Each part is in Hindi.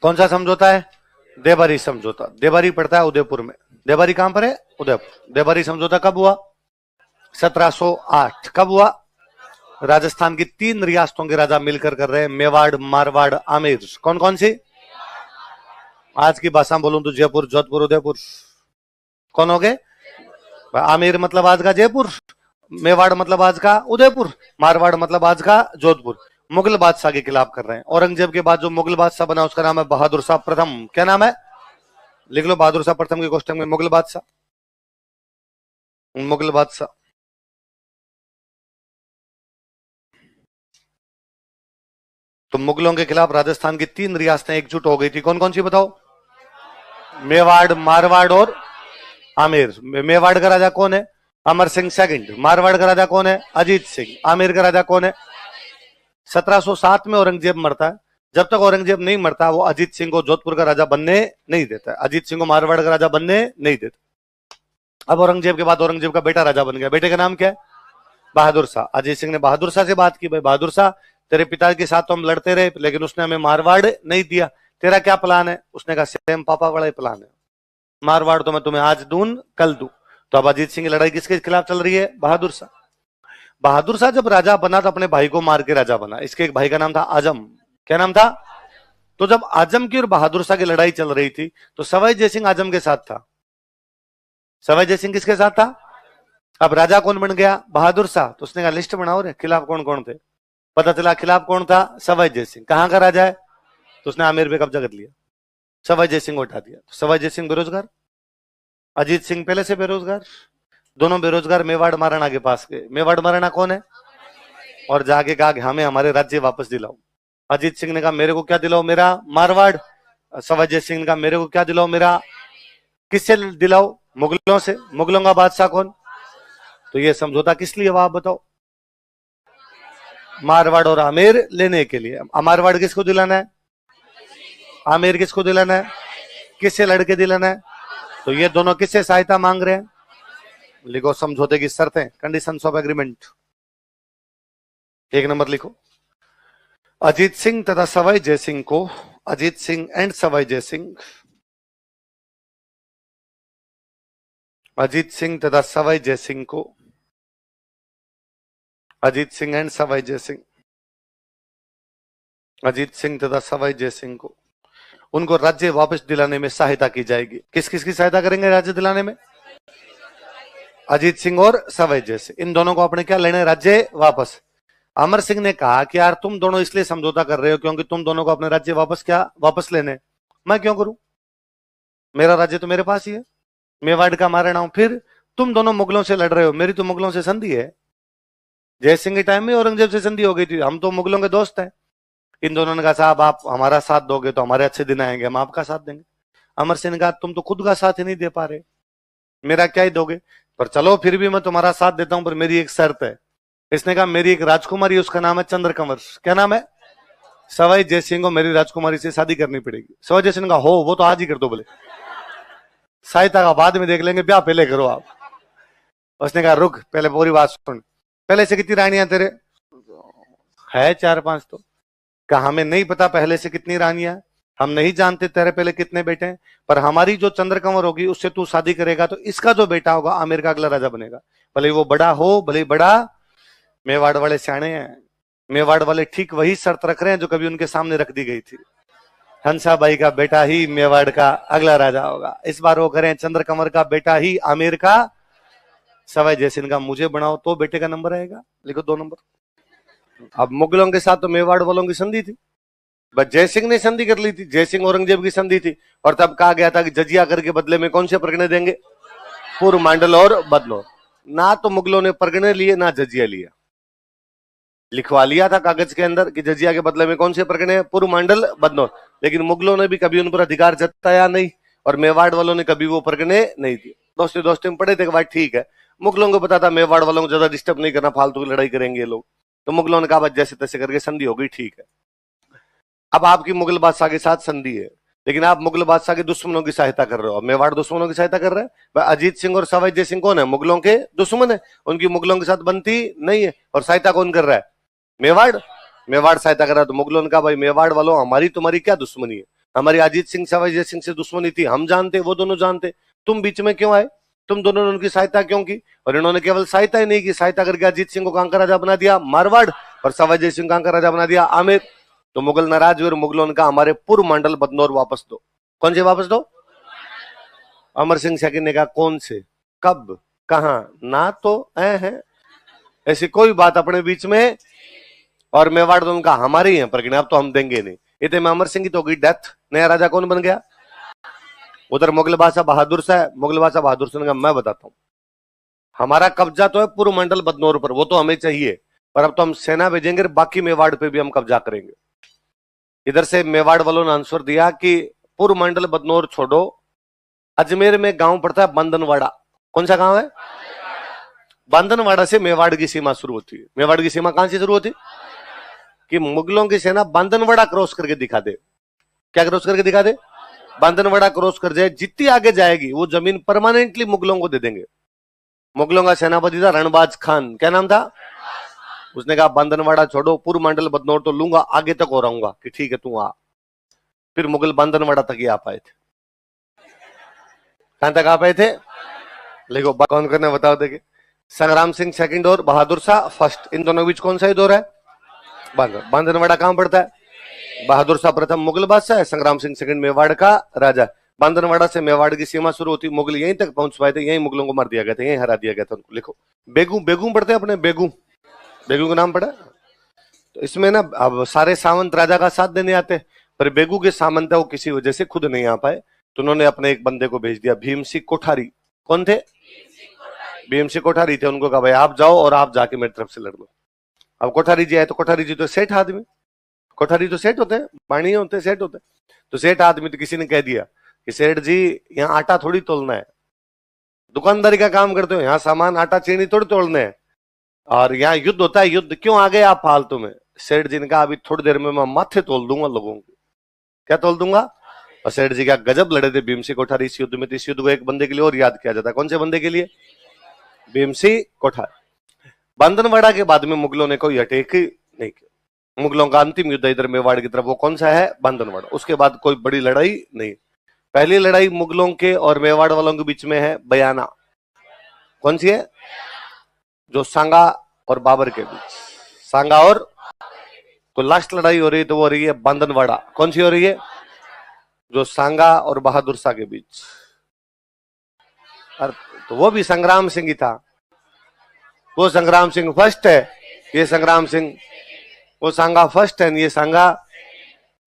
कौन सा समझौता है? देवरी समझौता। देवरी पड़ता है उदयपुर में। देवरी कहां पर है? उदयपुर। देवरी समझौता कब हुआ? 1708। कब हुआ? राजस्थान की 3 रियासतों के राजा मिलकर कर रहे हैं, मेवाड़, मारवाड़, आमेर। कौन कौन सी? आज की भाषा में बोलूं तो जयपुर, जोधपुर, उदयपुर। कौन हो गए? आमेर मतलब आज का जयपुर, मेवाड़ मतलब आज का उदयपुर, मारवाड़ मतलब आज का जोधपुर। मुगल बादशाह के खिलाफ कर रहे हैं। औरंगजेब के बाद जो मुगल बादशाह बना उसका नाम है बहादुर शाह प्रथम। क्या नाम है? लिख लो, बहादुर शाह प्रथम के क्वेश्चन में मुगल बादशाह। मुगल बादशाह। तो मुगलों के खिलाफ राजस्थान की 3 रियासतें एकजुट हो गई थी। कौन कौन सी बताओ? मेवाड़, मारवाड़ और आमेर। मेवाड़ का राजा कौन है? अमर सिंह सेकंड। मारवाड़ का राजा कौन है? अजीत सिंह। आमेर का राजा कौन है? 1707 में औरंगजेब मरता है। जब तक औरंगजेब नहीं मरता वो अजीत सिंह को जोधपुर का राजा बनने नहीं देता है। अजीत सिंह को मारवाड़ का राजा बनने नहीं देता। अब औरंगजेब के बाद औरंगजेब का बेटा राजा बन गया। बेटे का नाम क्या है? बहादुर शाह। अजीत सिंह ने बहादुर शाह से बात की, भाई बहादुर शाह तेरे पिता के साथ तो हम लड़ते रहे लेकिन उसने हमें मारवाड़ नहीं दिया, तेरा क्या प्लान है? उसने कहा सेम पापा वाला ही प्लान है, मारवाड़ तो मैं तुम्हें आज दूं कल दूं। तो अब अजीत सिंह की लड़ाई किसके खिलाफ चल रही है? बहादुर शाह। बहादुर शाह जब राजा बना तो अपने भाई को मार के राजा बना। इसके एक भाई का नाम था आजम। क्या नाम था? तो जब आजम की और बहादुर शाह की लड़ाई चल रही थी तो सवाई जयसिंह आजम के साथ था। सवाई जयसिंह किसके साथ था? अब राजा कौन बन गया? बहादुर शाह। तो उसने कहा लिस्ट बनाओ रे, खिलाफ कौन कौन थे। पता चला खिलाफ कौन था? सवाई जयसिंह। कहां का राजा है? तो उसने आमेर पे कब्जा कर लिया, सवाई जयसिंह को उठा दिया। तो सवाई जयसिंह बेरोजगार, अजीत सिंह पहले से बेरोजगार, दोनों बेरोजगार मेवाड़ महाराणा के पास गए। मेवाड़ महाराणा कौन है? और जाके कहा कि हमें हमारे राज्य वापस दिलाओ। अजीत सिंह ने कहा मेरे को क्या दिलाओ? मेरा मारवाड़। सवाई जयसिंह ने कहा मेरे को क्या दिलाओ? मेरा। किससे दिलाओ? मुगलों से। मुगलों का बादशाह कौन? तो ये समझौता किस लिए हुआ आप बताओ? मारवाड़ और आमेर लेने के लिए। मारवाड़ किसको दिलाना है? आमेर किसको दिलाना है? किससे लड़के दिलाना है? तो ये दोनों किससे सहायता मांग रहे हैं? लिखो समझौते की शर्तें, कंडीशंस ऑफ एग्रीमेंट। 1 नंबर लिखो, अजीत सिंह तथा सवाई जयसिंह को, अजीत सिंह एंड सवाई जयसिंह, अजीत सिंह तथा सवाई जयसिंह को, अजीत सिंह एंड सवाई जयसिंह, अजीत सिंह तथा सवाई जयसिंह को उनको राज्य वापस दिलाने में सहायता की जाएगी। किस किस की सहायता करेंगे राज्य दिलाने में? अजीत सिंह और सवाई जयसिंह, इन दोनों को अपने क्या लेने? राज्य वापस। अमर सिंह ने कहा कि यार तुम दोनों इसलिए समझौता कर रहे हो क्योंकि तुम दोनों को अपने राज्य वापस क्या वापस लेने। मैं क्यों करूं? मेरा राज्य तो मेरे पास ही है, मेवाड़ का महाराणा हूं। फिर तुम दोनों मुगलों से लड़ रहे हो, मेरी तो मुगलों से संधि है। जयसिंह के टाइम में औरंगजेब से संधि हो गई थी, हम तो मुगलों के दोस्त हैं। इन दोनों ने कहा साहब आप हमारा साथ दोगे तो हमारे अच्छे दिन आएंगे, हम आपका साथ देंगे। अमर सिंह ने कहा तुम तो खुद का साथ ही नहीं दे पा रहे, मेरा क्या ही दोगे? पर चलो फिर भी मैं तुम्हारा साथ देता हूं, पर मेरी एक शर्त है। इसने कहा मेरी एक राजकुमारी, उसका नाम है चंद्रकंवर। क्या नाम है? सवाई जयसिंह को मेरी राजकुमारी से शादी करनी पड़ेगी। सवाई जयसिंह ने कहा हो वो तो आज ही कर दो, बोले सहायता का बाद में देख लेंगे, ब्याह पहले करो आप। उसने कहा रुक, पहले पूरी बात सुन। पहले से कितनी रानियां तेरे? है 4-5। तो कहा हमें नहीं पता पहले से कितनी रानियां, हम नहीं जानते तेरे पहले कितने बेटे हैं, पर हमारी जो चंद्रकंवर होगी उससे तू शादी करेगा तो इसका जो बेटा होगा आमेर का अगला राजा बनेगा। भले वो बड़ा हो, भले बड़ा। मेवाड़ वाले सियाणे हैं, मेवाड़ वाले ठीक वही शर्त रख रहे हैं जो कभी उनके सामने रख दी गई थी। हंसाबाई का बेटा ही मेवाड़ का अगला राजा होगा। इस बार वो करें चंद्रकंवर का बेटा ही आमेर का। सवाई जयसिंह का मुझे बनाओ तो बेटे का नंबर आएगा। लिखो 2 नंबर। अब मुगलों के साथ तो मेवाड़ वालों की संधि थी, बस जयसिंह ने संधि कर ली थी, जयसिंह औरंगजेब की संधि थी। और तब कहा गया था कि जजिया करके बदले में कौन से परगने देंगे? पूर्व मांडल और बदनौर। ना तो मुगलों ने परगने लिए ना जजिया लिया, लिखवा लिया था कागज के अंदर कि जजिया के बदले में कौन से परगने? पूर्व मांडल, बदनौर। लेकिन मुगलों ने भी कभी उन पर अधिकार जताया नहीं और मेवाड़ वालों ने कभी वो परगने नहीं दिए। दोस्ती दोस्ती में पढ़े थे कि भाई ठीक है, मुगलों को पता था मेवाड़ वालों को ज्यादा डिस्टर्ब नहीं करना, फालतू की लड़ाई करेंगे लोग। तो मुगलों ने कहा जैसे तैसे करके संधि हो गई, ठीक है। अब आपकी मुगल बादशाह के साथ संधि है, लेकिन आप मुगल बादशाह के दुश्मनों की सहायता कर रहे हो। मेवाड़ दुश्मनों की सहायता कर रहे हैं। अजीत सिंह और सवाई जयसिंह कौन है? मुगलों के दुश्मन है, उनकी मुगलों के साथ बनती नहीं है। और सहायता कौन कर रहा है? मेवाड़। मेवाड़ सहायता कर रहा है। तो मुगलों ने कहा भाई मेवाड़ वालों हमारी तुम्हारी क्या दुश्मनी है, हमारी अजीत सिंह सवाई जय सिंह से दुश्मनी थी, हम जानते, वो दोनों जानते, तुम बीच में क्यों आए? तुम दोनों ने उनकी सहायता क्यों की? और इन्होंने केवल सहायता ही नहीं की, सहायता करके अजीत सिंह को कहां का राजा बना दिया? मारवाड़। और सवाई जय सिंह कहां का राजा बना दिया? आमेर। तो मुगल नाराज हुए, मुगलों ने कहा हमारे पूर्व मंडल बदनौर वापस दो। कौन से वापस दो? अमर सिंह सेकंड ने कहा कौन से, कब, कहां, ना तो है ऐसी कोई बात अपने बीच में। और मेवाड़ तो उनका हमारे ही है, पर अब तो हम देंगे नहीं। इतने में अमर सिंह की तो गई डेथ, नया राजा कौन बन गया? उधर मुगल बादशाह बहादुर शाह, मुगल बादशाह बहादुर शाह ने कहा मैं बताता हूं, हमारा कब्जा तो है पूर्व मंडल बदनौर पर, वो तो हमें चाहिए, पर अब तो हम सेना भेजेंगे, बाकी मेवाड़ पे भी हम कब्जा करेंगे। इधर से मेवाड़ वालों ने आंसर दिया कि पूर्व मंडल बदनौर छोड़ो, अजमेर में गांव पड़ता है बंदनवाड़ा। कौन सा गांव है? बंदनवाड़ा से मेवाड़ की सीमा शुरू होती है। मेवाड़ की सीमा कहां से शुरू होती? कि मुगलों की सेना बंदनवाड़ा क्रॉस करके दिखा दे। क्या क्रॉस करके दिखा दे? बंदनवाड़ा क्रॉस कर जाए, जितनी आगे जाएगी वो जमीन परमानेंटली मुगलों को दे देंगे। मुगलों का सेनापति था रणबाज खान, क्या नाम था? उसने कहा बंदनवाड़ा छोड़ो, पूर्व मंडल बदनौर तो लूंगा, आगे तक हो रहूंगा। कि ठीक है तू आ। फिर मुगल बंदनवाड़ा तक ही आ पाए थे। कहां तक आ पाए थे? देखो कौन करने बताओ। देखिए, संग्राम सिंह सेकंड और बहादुर शाह फर्स्ट, इन दोनों के बीच कौन सा दौर है? बंदनवाड़ा कहां पड़ता है? बहादुर शाह प्रथम मुगल बादशाह है, संग्राम सिंह सेकंड मेवाड़ का राजा। बंदनवाड़ा से मेवाड़ की सीमा शुरू होती, मुगल यहीं तक पहुंच पाए थे, यहीं मुगलों को मार दिया गया था, यहीं हरा दिया गया था उनको। लिखो बेगू, बेगू पढ़ते हैं अपने, बेगू, बेगू का नाम पड़ा। तो इसमें ना अब सारे सामंत राजा का साथ देने आते, पर बेगू के सामंत है वो किसी वजह से खुद नहीं आ पाए, तो उन्होंने अपने एक बंदे को भेज दिया, भीम सिंह कोठारी। कौन थे? भीम सिंह कोठारी थे। उनको कहा भाई आप जाओ और आप जाके मेरी तरफ से लड़ लो। अब कोठारी जी आए, तो कोठारी जी तो सेठ आदमी, कोठारी तो सेठ होते हैं, बाणी होते हैं, सेठ होते हैं। तो सेठ आदमी, तो किसी ने कह दिया कि सेठ जी यहाँ आटा थोड़ी तोलना है, दुकानदारी का काम करते हो, यहाँ सामान आटा चीनी थोड़ी तोड़ने हैं, और यहाँ युद्ध होता है, युद्ध क्यों आ गए आप फालतू में? सेठ जी ने कहा अभी थोड़ी देर में मैं माथे तोल दूंगा लोगों के। क्या तोल दूंगा? और सेठ जी क्या गजब लड़े थे भीम सिंह कोठारी इस युद्ध में। इस युद्ध को एक बंदे के लिए और याद किया जाता है, कौन से बंदे के लिए? भीम सिंह कोठारी। बंदनवाड़ा के बाद में मुगलों ने कोई अटैक नहीं किया। मुगलों का अंतिम युद्ध इधर मेवाड़ की तरफ, वो कौन सा है? बंदनवाड़ा। उसके बाद कोई बड़ी लड़ाई नहीं। पहली लड़ाई मुगलों के और मेवाड़ वालों के बीच में है बयाना। कौन सी है? जो सांगा और बाबर के बीच, सांगा और, तो लास्ट लड़ाई हो रही है तो वो हो रही है बंदनवाड़ा। कौन सी हो रही है? जो सांगा और बहादुर शाह के बीच। तो वो भी संग्राम सिंह ही था। वो संग्राम सिंह फर्स्ट है, ये संग्राम सिंह, वो सांगा फर्स्ट है, ये सांगा।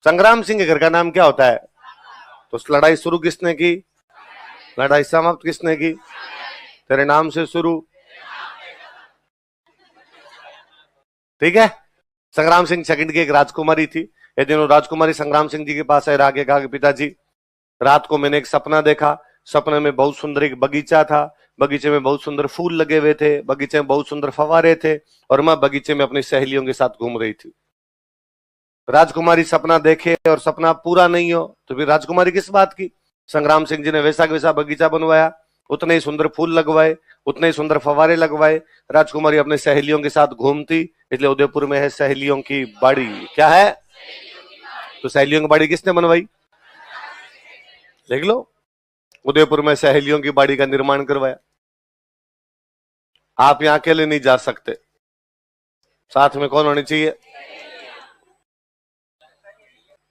संग्राम सिंह के घर का नाम क्या होता है? तो लड़ाई शुरू किसने की? लड़ाई समाप्त किसने की? तेरे नाम से शुरू। ठीक है। संग्राम सिंह सेकंड की एक राजकुमारी थी। एक दिन वो राजकुमारी संग्राम सिंह जी के पास आए, आगे कहा कि पिताजी रात को मैंने एक सपना देखा, सपने में बहुत सुंदर एक बगीचा था, बगीचे में बहुत सुंदर फूल लगे हुए थे, बगीचे में बहुत सुंदर फव्वारे थे, और मैं बगीचे में अपनी सहेलियों के साथ घूम रही थी। राजकुमारी सपना देखे और सपना पूरा नहीं हो तो फिर राजकुमारी किस बात की? संग्राम सिंह जी ने वैसा वैसा बगीचा बनवाया, उतने ही सुंदर फूल लगवाए, उतने ही सुंदर फव्वारे लगवाए, राजकुमारी अपने सहेलियों के साथ घूमती। इसलिए उदयपुर में है सहेलियों की बाड़ी। क्या है? तो सहेलियों की बाड़ी किसने बनवाई? देख लो, उदयपुर में सहेलियों की बाड़ी का निर्माण करवाया। आप यहां अकेले नहीं जा सकते, साथ में कौन होनी चाहिए?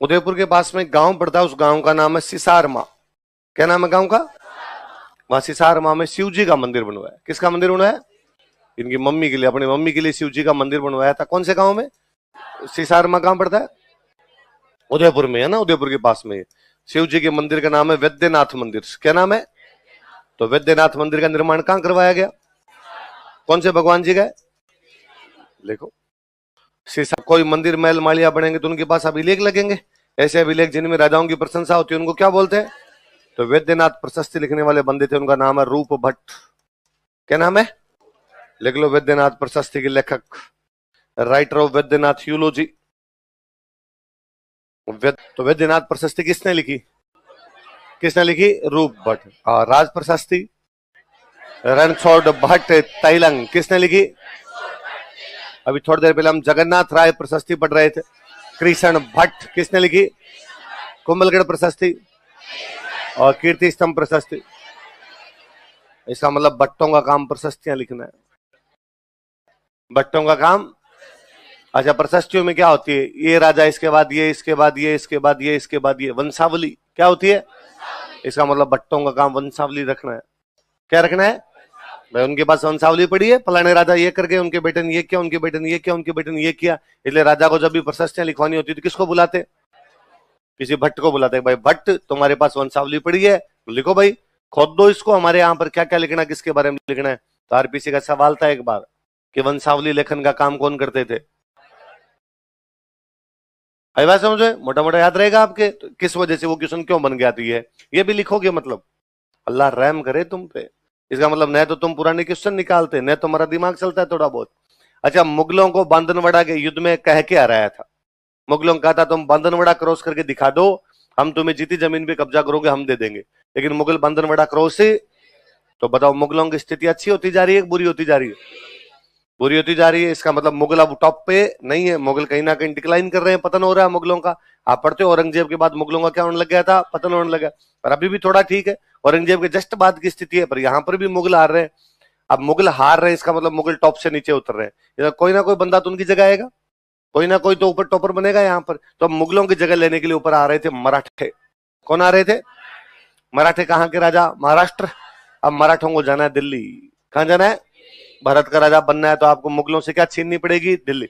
उदयपुर के पास में गांव पड़ता है, उस गांव का नाम है सिसार मां। क्या नाम है गांव का? वहां सिसार मां में शिव जी का मंदिर बनवाया। किसका मंदिर बनवाया? इनकी मम्मी के लिए, अपनी मम्मी के लिए शिव जी का मंदिर बनवाया था। कौन से गांव में? सिसार मां कहां पड़ता है? उदयपुर में है ना, उदयपुर के पास में। शिव जी के मंदिर का नाम है वैद्यनाथ मंदिर। क्या नाम है? तो वैद्यनाथ मंदिर का निर्माण कहां करवाया गया? कौन से भगवान जी का? देखो, कोई मंदिर महल मालिया बनेंगे तो उनके पास अभिलेख लगेंगे। ऐसे अभिलेख जिनमें राजाओं की प्रशंसा होती है उनको क्या बोलते हैं? तो वैद्यनाथ प्रशस्ति लिखने वाले बंदे थे, उनका नाम है रूप भट्ट। क्या नाम है? लिख लो, वैद्यनाथ प्रशस्ति के लेखक, राइटर ऑफ वैद्यनाथ यूलॉजी। तो वैद्यनाथ प्रशस्ति किसने लिखी? किसने लिखी? रूप भट्ट। और राज प्रशस्ति रणछोड़ भट्ट तैलंग, किसने लिखी? अभी थोड़ी देर पहले हम जगन्नाथ राय प्रशस्ति पढ़ रहे थे, कृष्ण भट्ट, किसने लिखी? कुंभलगढ़ प्रशस्ति और कीर्ति स्तंभ प्रशस्ति। इसका मतलब भट्टों का काम प्रशस्तियां लिखना है, भट्टों का काम। अच्छा, प्रशस्तियों में क्या होती है? ये राजा, इसके बाद ये, इसके बाद ये, इसके बाद ये, इसके बाद ये, वंशावली क्या होती है? इसका मतलब भट्टों का काम वंशावली रखना है। क्या रखना है भाई? उनके पास वंशावली पड़ी है, फलाने राजा ये करके, उनके बेटे ने ये किया, उनके बेटे ने ये किया, उनके बेटे ने ये किया। इसलिए राजा को जब भी प्रशस्तियां लिखवानी होती थी किसको बुलाते? किसी भट्ट को बुलाते। भाई भट्ट, तुम्हारे पास वंशावली पड़ी है, लिखो भाई, खोद दो इसको, हमारे यहाँ पर क्या क्या लिखना है, किसके बारे में लिखना है। तो आरपीसी का सवाल था एक बार कि वंशावली लेखन का काम कौन करते थे? आई बात समझे? मोटा मोटा याद रहेगा आपके। तो किस वजह से वो क्वेश्चन क्यों बन गया है ये भी लिखोगे। मतलब अल्लाह रहम करे तुम पे। इसका मतलब न तो तुम पुराने क्वेश्चन निकालते, न तुम्हारा दिमाग चलता है थोड़ा बहुत। अच्छा, मुगलों को बांधनवाड़ा के युद्ध में कह के आ रहा था? मुगलों ने कहा था तुम बांधनवाड़ा क्रॉस करके दिखा दो, हम तुम्हें जीती जमीन पे कब्जा करोगे, हम दे देंगे। लेकिन मुगल बांधनवाड़ा क्रॉस से, तो बताओ मुगलों की स्थिति अच्छी होती जा रही है, बुरी होती जा रही है? बुरी होती जा रही है। इसका मतलब मुगल अब टॉप पे नहीं है, मुगल कहीं ना कहीं डिक्लाइन कर रहे हैं, पतन हो रहा है मुगलों का। आप पढ़ते हो औरंगजेब के बाद मुगलों का क्या होने लग गया था? पतन होने लगा। पर अभी भी थोड़ा ठीक है, औरंगजेब के जस्ट बाद की स्थिति है, पर यहाँ पर भी मुगल हार रहे हैं। अब मुगल हार रहे हैं, इसका मतलब मुगल टॉप से नीचे उतर रहे हैं। कोई ना कोई बंदा तो उनकी जगह आएगा, कोई ना कोई तो ऊपर टॉपर बनेगा यहाँ पर। तो अब मुगलों की जगह लेने के लिए ऊपर आ रहे थे मराठे। कौन आ रहे थे? मराठे। कहाँ के राजा? महाराष्ट्र। अब मराठों को जाना है दिल्ली। कहाँ जाना है? भारत का राजा बनना है तो आपको मुगलों से क्या छीननी पड़ेगी? दिल्ली।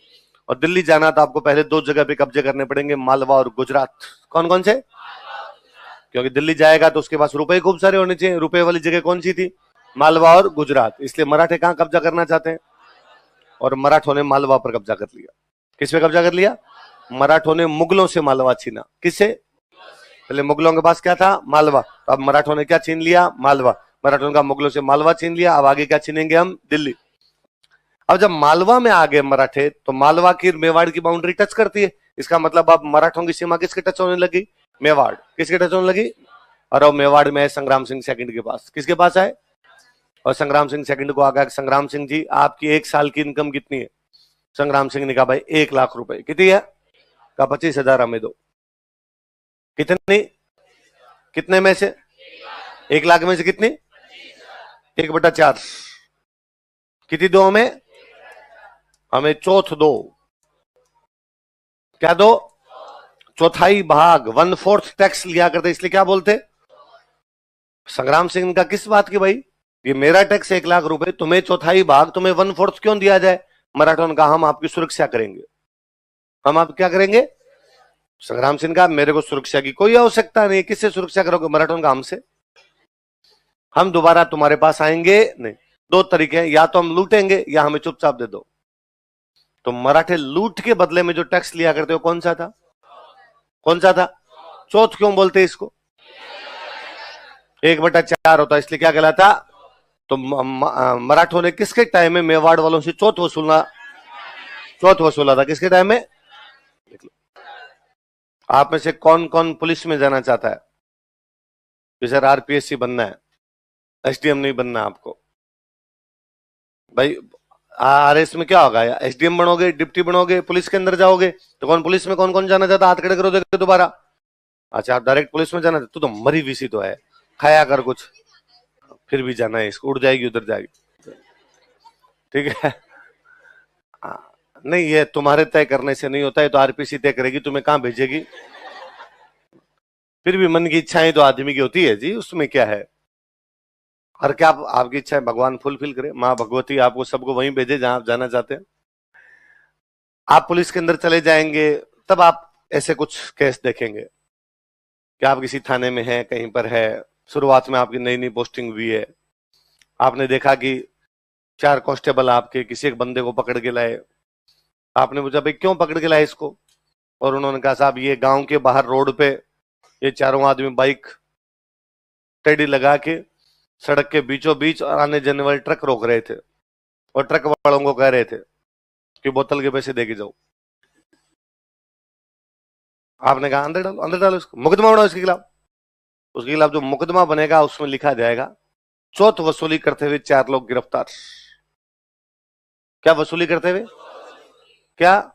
और दिल्ली जाना तो आपको पहले दो जगह पे कब्जे करने पड़ेंगे, मालवा और गुजरात। कौन कौन से? क्योंकि दिल्ली जाएगा तो उसके पास रुपए खूब सारे होने चाहिए। रुपए वाली जगह कौन सी थी? मालवा और गुजरात। इसलिए मराठे कहाँ कब्जा करना चाहते हैं? और मराठों ने मालवा पर कब्जा कर लिया। किस पे कब्जा कर लिया? मराठों ने मुगलों से मालवा छीना। किससे? पहले मुगलों के पास क्या था? मालवा। तो अब मराठों ने क्या छीन लिया? मालवा। मराठों का मुगलों से मालवा छीन लिया। अब आगे क्या छीनेंगे हम? दिल्ली। अब जब मालवा में आ गए मराठे, तो मालवा की मेवाड़ की बाउंड्री टच करती है। इसका मतलब अब मराठों की सीमा किसके टच होने लगी? मेवाड़। किसके टच होने लगी? और अब मेवाड़ में है संग्राम सिंह सेकंड के पास। किसके पास है? और संग्राम सिंह सेकंड को आगा, संग्राम सिंह जी आपकी एक साल की इनकम कितनी है? संग्राम सिंह ने कहा भाई 1,00,000 रुपए। कितनी है? कहा 25,000 हमें दो। कितनी? कितने में से? 1,00,000 में से कितनी? 1/4। कितनी दो हमें? हमें चौथ दो। क्या दो? चौथाई भाग, 1/4 टैक्स लिया करते, इसलिए क्या बोलते? संग्राम सिंह का किस बात की भाई? ये मेरा टैक्स 1,00,000 रुपए, तुम्हें चौथाई भाग, तुम्हें 1/4 क्यों दिया जाए? मराठों ने कहा हम आपकी सुरक्षा करेंगे। हम आप क्या करेंगे? संग्राम सिंह का मेरे को सुरक्षा की कोई आवश्यकता नहीं। किससे सुरक्षा करोगे? मराठों का हमसे। हम दोबारा तुम्हारे पास आएंगे नहीं। दो तरीके हैं, या तो हम लूटेंगे या हमें चुपचाप दे दो। तो मराठे लूट के बदले में जो टैक्स लिया करते हो कौन सा था? कौन सा था? चौथ क्यों बोलते इसको? 1/4 होता, इसलिए क्या कहलाता? तो मराठों ने किसके टाइम में मेवाड़ वालों से चौथ वसूलना? चौथ वसूला था किसके टाइम में? देख लो। आप में से कौन कौन पुलिस में जाना चाहता है? कि सर आरपीएससी बनना है, एसडीएम नहीं बनना आपको? भाई आरएस में क्या होगा? एसडीएम बनोगे, डिप्टी बनोगे, पुलिस के अंदर जाओगे। तो कौन पुलिस में कौन कौन जाना चाहता? हाथ खड़े करो देखो दोबारा। अच्छा, आप डायरेक्ट पुलिस में जाना? तो मरी वीसी तो है, खाया कर कुछ, फिर भी जाना है इसको, उड़ जाएगी उधर जाएगी। ठीक है? नहीं, ये तुम्हारे तय करने से नहीं होता है, तो आरपीसी तय करेगी तुम्हें कहां भेजेगी। फिर भी मन की इच्छाएं तो आदमी की होती है जी, उसमें क्या है। और क्या आपकी इच्छा भगवान फुलफिल करे, माँ भगवती आपको सबको वहीं भेजे जहां आप जाना चाहते हैं। आप पुलिस के अंदर चले जाएंगे, तब आप ऐसे कुछ केस देखेंगे कि आप किसी थाने में हैं, कहीं पर है, शुरुआत में आपकी नई नई पोस्टिंग हुई है, आपने देखा कि 4 कांस्टेबल आपके किसी एक बंदे को पकड़ के लाए। आपने पूछा भाई क्यों पकड़ के लाए इसको? और उन्होंने कहा साहब ये गांव के बाहर रोड पे ये चारों आदमी बाइक टेडी लगा के सड़क के बीचों बीच और आने जाने वाले ट्रक रोक रहे थे, और ट्रक वालों को कह रहे थे कि बोतल के पैसे देके जाओ। आपने कहा अंदर डालो, अंदर डालो इसको, मुकदमा बनाओ इसके खिलाफ। उसके खिलाफ जो मुकदमा बनेगा उसमें लिखा जाएगा चौथ वसूली करते हुए 4 लोग गिरफ्तार। क्या वसूली करते हुए? क्या?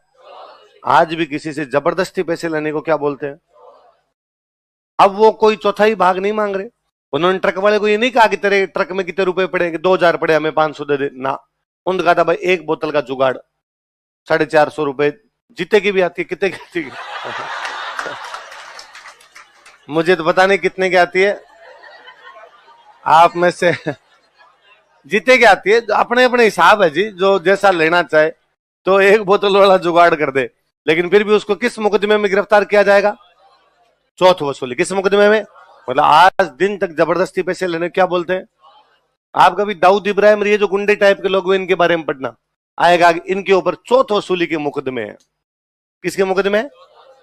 आज भी किसी से जबरदस्ती पैसे लेने को क्या बोलते हैं? अब वो कोई चौथाई भाग नहीं मांग रहे। उन्होंने ट्रक वाले को ये नहीं कहा कि तेरे ट्रक में कितने रुपए पड़ेंगे, 2000 पड़े, हमें 500 दे दे ना। उन्होंने कहा था भाई एक बोतल का जुगाड़ 450 जितने की भी आती है, कितने की आती है मुझे तो पता नहीं कितने की आती है, आप में से जितने की आती है, अपने अपने हिसाब है जी, जो जैसा लेना चाहे। तो एक बोतल वाला जुगाड़ कर दे, लेकिन फिर भी उसको किस मुकदमे में गिरफ्तार किया जाएगा? चौथ वसूली। किस मुकदमे में? मतलब आज दिन तक जबरदस्ती पैसे लेने क्या बोलते हैं? आप कभी दाऊद इब्राहिम, ये जो गुंडे टाइप के लोग, इनके बारे में पढ़ना आएगा, इनके ऊपर चौथ वसूली के मुकदमे हैं। किसके मुकदमे है?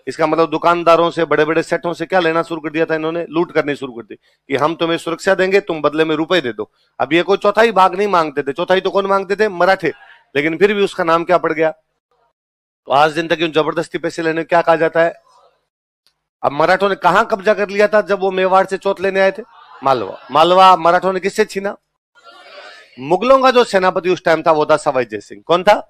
इसका मतलब दुकानदारों से, बड़े बड़े सेठों से क्या लेना शुरू कर दिया था इन्होंने? लूट करनी शुरू कर दी कि हम तुम्हें सुरक्षा देंगे, तुम बदले में रुपए दे दो। अब ये कोई चौथाई भाग नहीं मांगते थे, चौथाई तो कौन मांगते थे? मराठे। लेकिन फिर भी उसका नाम क्या पड़ गया? तो आज दिन तक जबरदस्ती पैसे लेने क्या कहा जाता है? अब मराठों ने कहां कब्जा कर लिया था जब वो मेवाड़ से चौथ लेने आए थे? मालवा। मालवा मराठों ने किससे छीना? मुगलों का जो सेनापति उस टाइम था वो था सवाई जय सिंह। कौन था?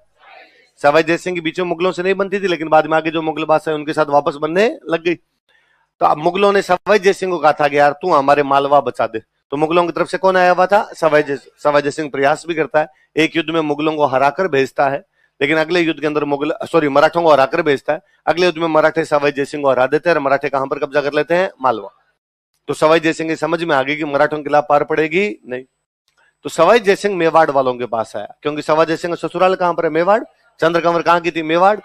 सवाई जय सिंह की बीच में मुगलों से नहीं बनती थी, लेकिन बाद में आगे जो मुगल बादशाह उनके साथ वापस बनने लग गई। तो अब मुगलों ने सवाई जय सिंह को कहा था कि यार तू हमारे मालवा बचा दे। तो मुगलों की तरफ से कौन आया हुआ था? सवाई जय सिंह प्रयास भी करता है, एक युद्ध में मुगलों को हराकर भेजता है, लेकिन अगले युद्ध के अंदर मराठों को हराकर भेजता है। अगले युद्ध में मराठे सवाई जय सिंह को हरा देते हैं और मराठे कहां पर कब्जा कर लेते हैं? मालवा। तो सवाई जय सिंह की समझ में आ गई कि मराठों के खिलाफ पार पड़ेगी नहीं। तो सवाई जय सिंह मेवाड़ वालों के पास आया, क्योंकि सवाई जय सिंह का ससुराल कहां पर है? मेवाड़। चंद्रकंवर कहां की थी? मेवाड़।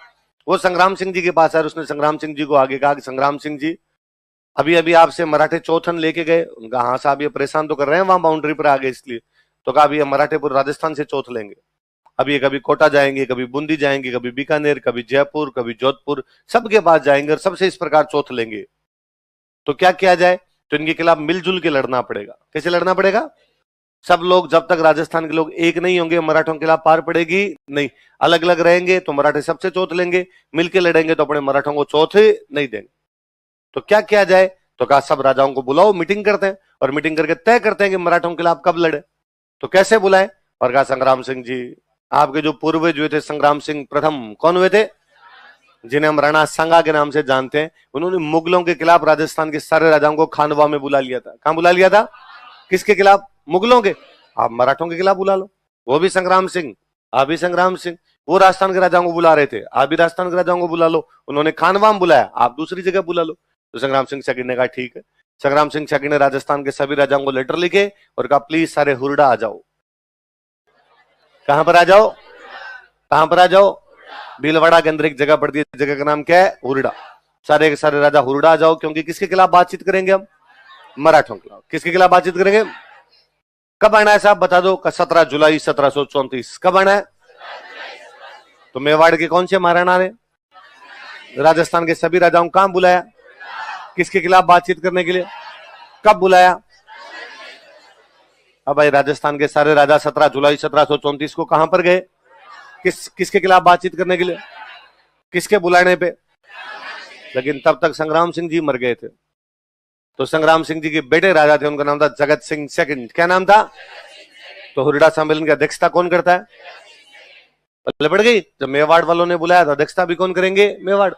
वो संग्राम सिंह जी के पास आया, उसने संग्राम सिंह जी को आगे कहा कि संग्राम सिंह जी, अभी अभी आपसे मराठे चौथन लेके गए। उनका हाँ साहब ये परेशान तो कर रहे हैं, वहां बाउंड्री पर आ गए इसलिए। तो कहा अभी मराठेपुर राजस्थान से चौथ लेंगे। अब ये कभी कोटा जाएंगे, कभी बूंदी जाएंगे, कभी बीकानेर, कभी जयपुर, कभी जोधपुर, सबके पास जाएंगे और सबसे इस प्रकार चौथ लेंगे। तो क्या किया जाए? तो इनके खिलाफ मिलजुल के लड़ना पड़ेगा। कैसे लड़ना पड़ेगा? सब लोग, जब तक राजस्थान के लोग एक नहीं होंगे मराठों के खिलाफ पार पड़ेगी नहीं। अलग अलग रहेंगे तो मराठे सबसे चौथ लेंगे, मिलके लड़ेंगे तो अपने मराठों को चौथ नहीं देंगे। तो क्या किया जाए? तो कहा सब राजाओं को बुलाओ, मीटिंग करते हैं और मीटिंग करके तय करते हैं कि मराठों के खिलाफ कब लड़े। तो कैसे बुलाए? और कहा संग्राम सिंह जी, आपके जो पूर्वज हुए थे संग्राम सिंह प्रथम, कौन हुए थे? जिन्हें हम राणा सांगा के नाम से जानते हैं। उन्होंने मुगलों के खिलाफ राजस्थान के सारे राजाओं को खानवा में बुला लिया था। कहां बुला लिया था? किसके खिलाफ? मुगलों के। आप मराठों के खिलाफ बुला लो, वो भी संग्राम सिंह, आप भी संग्राम सिंह। वो राजस्थान के राजाओं को बुला रहे थे, आप भी राजस्थान के राजाओं को बुला लो। उन्होंने खानवा में बुलाया, आप दूसरी जगह बुला लो। तो संग्राम सिंह सेकंड ने कहा ठीक है। संग्राम सिंह सेकंड ने राजस्थान के सभी राजाओं को लेटर लिखे और कहा प्लीज सारे हुरडा आ जाओ। कहां पर आ जाओ? कहां पर आ जाओ? भीलवाड़ा के अंदर एक जगह पड़ती है, जगह का नाम क्या है? हुरडा। सारे के सारे राजा हुरडा आ जाओ, क्योंकि किसके खिलाफ बातचीत करेंगे हम? मराठों के खिलाफ। किसके खिलाफ बातचीत करेंगे? कब आना है साहब बता दो? 17 जुलाई 1734। कब आना है? तो मेवाड़ के कौन से महाराणा ने राजस्थान के सभी राजाओं को कहां बुलाया? किसके खिलाफ बातचीत करने के लिए? कब बुलाया? अब भाई राजस्थान के सारे राजा 17 जुलाई 1734 को कहां पर गए? किसके खिलाफ बातचीत करने के लिए? किसके बुलाने पे? लेकिन तब तक संग्राम सिंह जी मर गए थे। तो संग्राम सिंह जी के बेटे राजा थे, उनका नाम था जगत सिंह सेकंड। क्या नाम था? तो हुरडा सम्मेलन की अध्यक्षता कौन करता है? पड़ गई। जब मेवाड़ वालों ने बुलाया तो अध्यक्षता भी कौन करेंगे? मेवाड़।